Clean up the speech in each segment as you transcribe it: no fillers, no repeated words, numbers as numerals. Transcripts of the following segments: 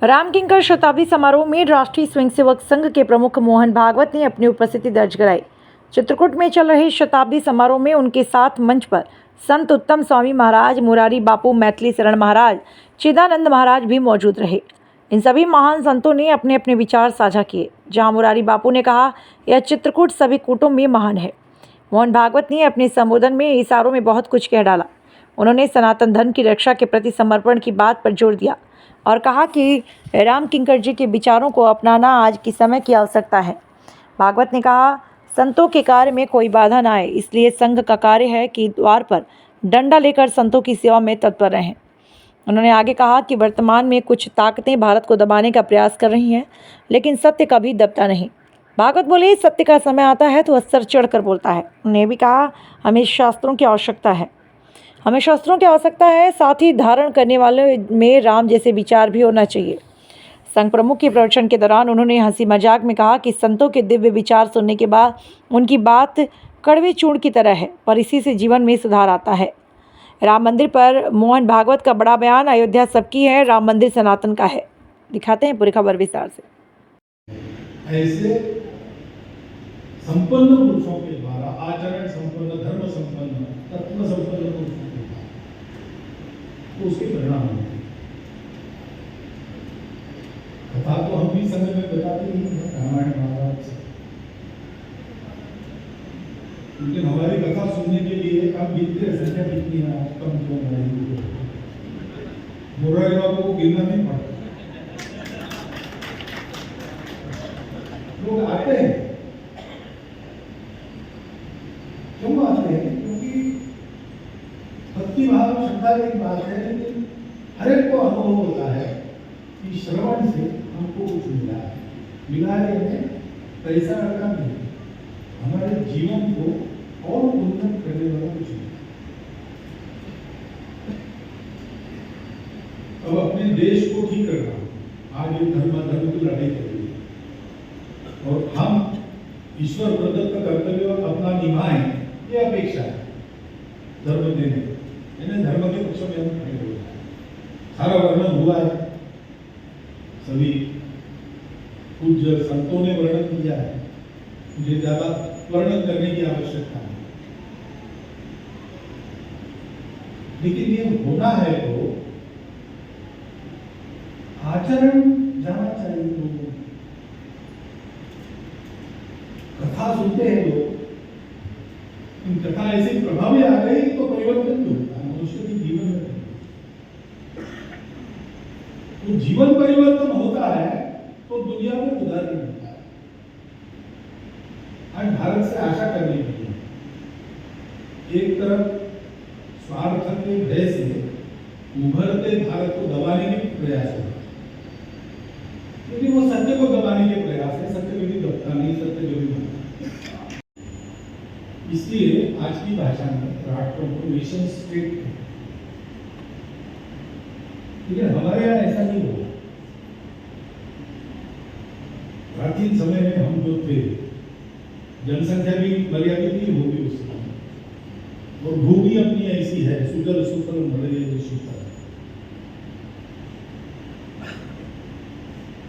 रामकिंकर शताब्दी समारोह में राष्ट्रीय स्वयंसेवक संघ के प्रमुख मोहन भागवत ने अपनी उपस्थिति दर्ज कराई। चित्रकूट में चल रहे शताब्दी समारोह में उनके साथ मंच पर संत उत्तम स्वामी महाराज, मुरारी बापू, मैथिली शरण महाराज, चिदानंद महाराज भी मौजूद रहे। इन सभी महान संतों ने अपने अपने विचार साझा किए। जहां मुरारी बापू ने कहा, यह चित्रकूट सभी कूटों में महान है। मोहन भागवत ने अपने संबोधन में इशारों में बहुत कुछ कह डाला। उन्होंने सनातन धर्म की रक्षा के प्रति समर्पण की बात पर जोर दिया और कहा कि रामकिंकर जी के विचारों को अपनाना आज के समय की आवश्यकता है। भागवत ने कहा, संतों के कार्य में कोई बाधा न आए, इसलिए संघ का कार्य है कि द्वार पर डंडा लेकर संतों की सेवा में तत्पर रहें। उन्होंने आगे कहा कि वर्तमान में कुछ ताकतें भारत को दबाने का प्रयास कर रही हैं, लेकिन सत्य कभी दबता नहीं। भागवत बोले, सत्य का समय आता है तो सर चढ़कर बोलता है। उन्होंने भी कहा, हमें शास्त्रों की आवश्यकता है। साथ ही धारण करने वाले में राम जैसे विचार भी होना चाहिए। संघ प्रमुख के प्रवचन के दौरान उन्होंने हंसी मजाक में कहा कि संतों के दिव्य विचार सुनने के बाद उनकी बात कड़वे चूर्ण की तरह है, पर इसी से जीवन में सुधार आता है। राम मंदिर पर मोहन भागवत का बड़ा बयान, अयोध्या सबकी है, राम मंदिर सनातन का है। दिखाते हैं पूरी खबर विस्तार से। ऐसे संपन्न पुरुषों के द्वारा, आचरण संपन्न, धर्म संपन्न, तत्व संपन्न पुरुषों के द्वारा तो उसके परिणाम होते हैं। कथा तो हम भी संघ में बताते ही हैं, रामायण महाभारत से, लेकिन हमारी कथा सुनने के लिए कम गिनते हैं, संख्या कितनी है कम क्यों है? मुरारी बाबू को गिनना नहीं पड़ता, लोग आते हैं। क्यों आते हैं? क्योंकि भक्ति भाव श्रद्धा की बात है, लेकिन हर एक को अनुभव होता है कि श्रवण से हमको कुछ मिला है हमें पैसा रखा नहीं, हमारे जीवन को और उन्नत करने वाला कुछ नहीं। अब अपने देश को ठीक करना, आज ये धर्म की लड़ाई चल रही है और हम ईश्वर प्रदत्त कर्तव्य अपना निभाएं, ये अपेक्षा है धर्म देने। धर्म के पक्ष में हम खड़े हो जाए। सारा वर्णन हुआ है, सभी पूज्य संतों ने वर्णन किया है, मुझे ज्यादा वर्णन करने की आवश्यकता है। लेकिन ये होना है तो आचरण जाना चाहिए। लोगों कथा सुनते हैं लोग, कथा ऐसी प्रभावी आ गई तो परिवर्तन भी होता है मनुष्य के जीवन में। तो जीवन परिवर्तन होता है तो दुनिया में उधार नहीं होता है। आज भारत से आशा करने की है, एक तरफ स्वार्थ के भय से उभरते भारत को दबाने के प्रयास होता है, क्योंकि वो सत्य को दबाने के प्रयास है। सत्य कभी दबता नहीं, सत्य कभी बनता। इसलिए आज की भाषा में राष्ट्रों को नेशन स्टेट, लेकिन हमारे यहाँ ऐसा नहीं हुआ। प्राचीन समय में हम जो थे, जनसंख्या भी मर्यादित नहीं होगी उस समय, और भूमि अपनी ऐसी है, सुजल सुफल मलय शीतल।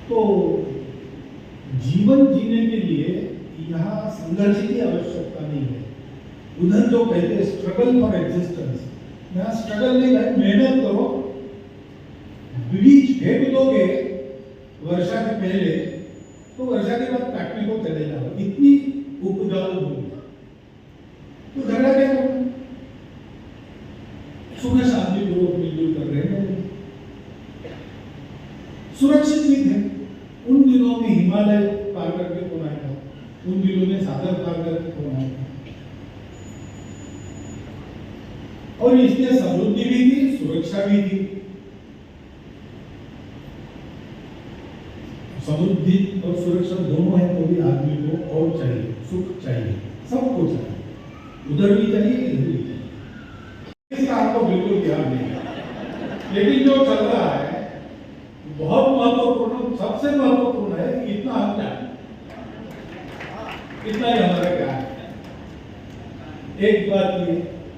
तो जीवन जीने के लिए यहाँ संघर्ष की आवश्यकता नहीं है। उधर जो कहते हैं स्ट्रगल फॉर एग्जिस्टेंस, यहाँ स्ट्रगल नहीं है, मेहनत करो, बीज फेंक दोगे वर्षा के पहले तो वर्षा के बाद काटने को चले जाओ, इतनी उपजाऊ होगी तो झगड़ा क्या करो? सुबह शांति पूर्वक मिलजुल कर रहे हैं, सुरक्षित भी थे। उन दिनों में हिमालय पार करके कौन आएगा? उन दिनों में सागर पार करके कौन आएगा? और इसलिए समृद्धि भी थी, सुरक्षा भी थी। समृद्धि और सुरक्षा दोनों है तो भी आदमी को और चाहिए, सुख चाहिए, सबको चाहिए, उधर भी चाहिए, इधर भी चाहिए। इसका आपको बिल्कुल ध्यान नहीं, लेकिन जो चल रहा है बहुत महत्वपूर्ण, सबसे महत्वपूर्ण है कि इतना हम क्या, इतना ही हमारा क्या है। एक बात ये,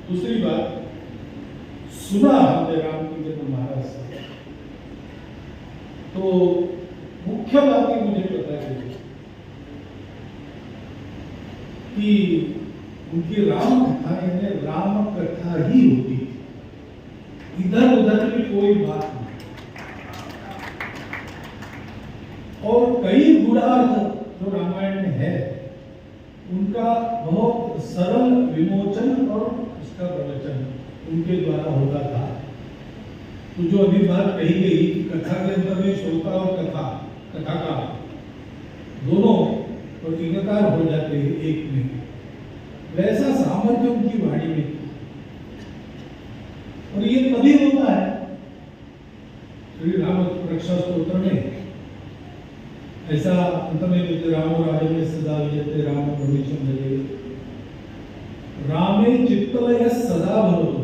दूसरी बात सुना हमने रामकिंकर महाराज से तो मुख्य बात ये मुझे पता है कि उनकी राम कथा यानी राम कथा ही होती थी, इधर उधर की कोई बात नहीं। और कई गुणार्थ जो रामायण में है उनका बहुत सरल विमोचन और उसका प्रवचन उनके द्वारा होता था। तो जो अभी बात कही गई कि कथा के अंदर में श्रोता और कथाकार दोनों प्रतीककार हो जाते हैं एक में, वैसा सामर्थ्य उनकी वाणी में था। और ये तभी होता है, श्री राम रक्षा स्तोत्र में ऐसा अंत में कहते रामो राजने सदा विजयते राम परमेश्वर भजे रामे चित्तलय सदा भवतु।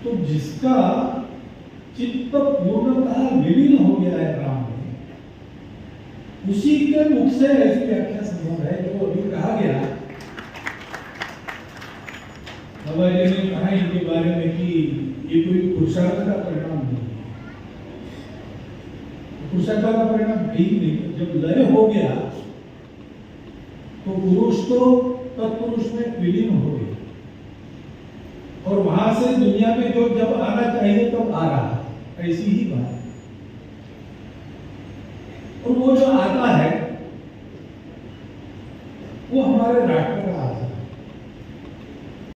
तो जिसका चित्त पूर्णतः विलीन हो गया है राम में, उसी के मुख से ऐसी व्याख्या संभव है जो अभी कहा गया। बाबा जी ने कहा इनके बारे में कि ये कोई पुरुषार्थ का परिणाम नहीं है, पुरुषार्थ का परिणाम भी नहीं। जब लय हो गया तो पुरुष तो तत्पुरुष में विलीन हो गया और वहां से दुनिया में जो जब आना चाहिए तब आ रहा, ऐसी ही बात। और वो जो आता है वो हमारे राष्ट्र का